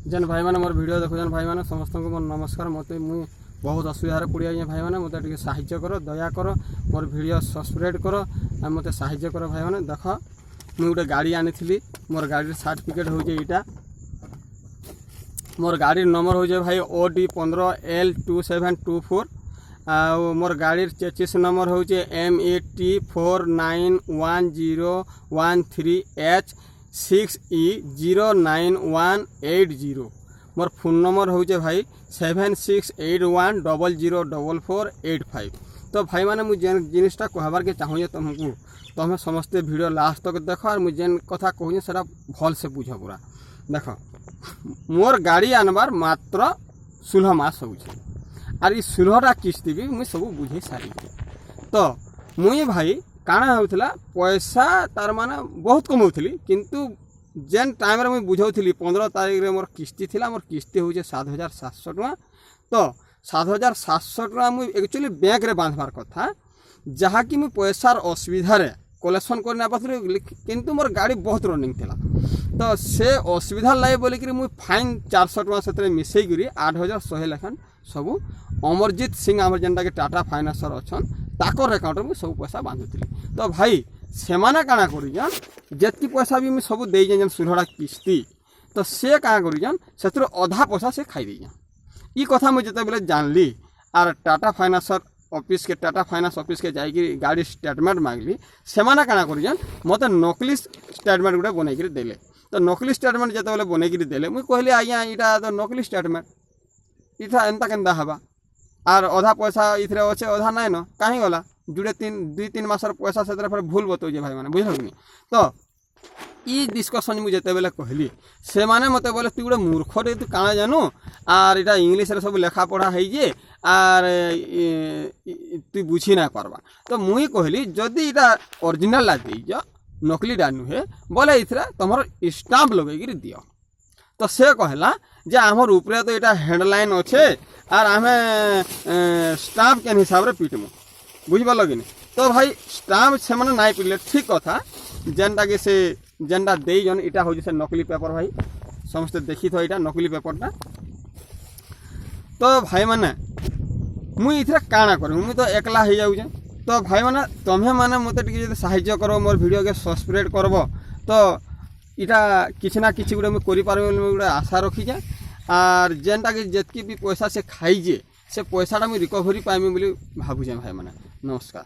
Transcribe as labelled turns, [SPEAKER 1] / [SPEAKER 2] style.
[SPEAKER 1] जेन भाई मैंने मोर वीडियो देखुन भाई मैंने समस्त को मोर नमस्कार। मत मुझे बहुत असुविधार पड़े भाई मैंने मत साहाय्य कर दया कर मोर वीडियो सब्सक्राइब कर मत साहाय्य कर भाई मैंने। देख मुझे गोटे गाड़ी आनी मोर गाड़ी सर्टिफिकेट हो यहाँ मोर गाड़ी नंबर हो भाई OD15L2724 मोर गाड़ी चेचिस नंबर हो MET491013H6E09180। मोर फोन नंबर हो भाई 7681004485। तो भाई मैंने मुझे जिनटा कहबार के चाहूँ तुमको तुम्हें समस्ते वीडियो लास्ट तक देख और मुझे जेन कथा कहूँ से भल से बुझ पूरा। देख मोर गाड़ी आनबार मात्र 16 मास हो और 16टा किस्ती भी मुझे सब बुझे सारी। तो मुई भाई काଣା होता पैसा तार माने बहुत कमाऊली किंतु जेन टाइम मुझे बुझाऊली 15 तारीख रे मोर किस्ती थिला। मोर किस्ती हो 7700 टका। तो 7700 टका मुझे एक्चुअली बैंक रे बांधबार कथा जहाँकि मुझे पैसार असुविधा कलेक्शन करने पाथुली किंतु मोर गाड़ी बहुत रनिंग थिला। तो से असुविधा लगे बोलिक मुझे फाइन 400 टका से मिसेकरी 8100 लेखन सब अमरजीत सिंह आम जेनटा कि टाटा फाइनान्सर अच्छन ताकर अकाउंट में सब पैसा बांधुली। तो भाई से माने काଣା करिजन जेतकी पैसा भी मुझे सब देजन 16टा किस्ती। तो से काଣା करिजन से अधा पैसा से खाई दीजन। ये कथा मुझे जिते जानली और टाटा फाइनान्सर ऑफिस के टाटा फाइनान्स ऑफिस के जाइए गाड़ी स्टेटमेंट मांगली से माने काଣା करिजन मत नकली स्टेटमेंट गुटे बनईकरी देले। तो नकली स्टेटमेंट जिते बनईकरी देले मुझे कहली आज्ञा यहाँ तो नकली स्टेटमेंट इथा एंता केन्ता हवा और अधा पैसा इथरे अच्छे अधा नाई न कहीं गला जुड़े 2-3 मासर पैसा से फिर भूल बतौजे भाई मैंने बुझल कि। तो ये डिस्कसन मुझे जिते कहली से माने मत बोले तु गोटे मूर्ख रे तू काଣା जानू और इटा इंग्लीश रे सब लेखा पढ़ा है जे और तु बुझी ना पारबा। तो मुई कहली जदि इटा ओरिजिनल ला दीज नकलीटा नुहे बोले इथरा तुम स्टाम्प लगेगी दियो। तो से कहला जे आमर ऊपर तो यहाँ हेडलाइन अच्छे और आम स्टाम्प के हिसाब से पिटमु बुझिपाल कि नहीं। तो भाई स्टाम्प से मैंने नाई पिटले ठीक कथा जेनटा कि से जेनटा देजन इटा हो से नकली पेपर भाई समस्ते देखी थो यहाँ नकली पेपरटा। तो भाई मैंने मुई इथरे काଣା कर मुई तो एकला हो जाऊे। तो भाई मैंने तुम्हें मैंने मत साहाय्य कर मोर वीडियो के सब्सक्राइब करब तो इटा किसी ना किसी गोटे मुझे गोटे आशा रखी जाए और जेनटा कि जितकी भी पैसा से खाईजे से पैसाटा मुझे रिकवरी पाइमी बोली भावुचे भाई मैंने। नमस्कार।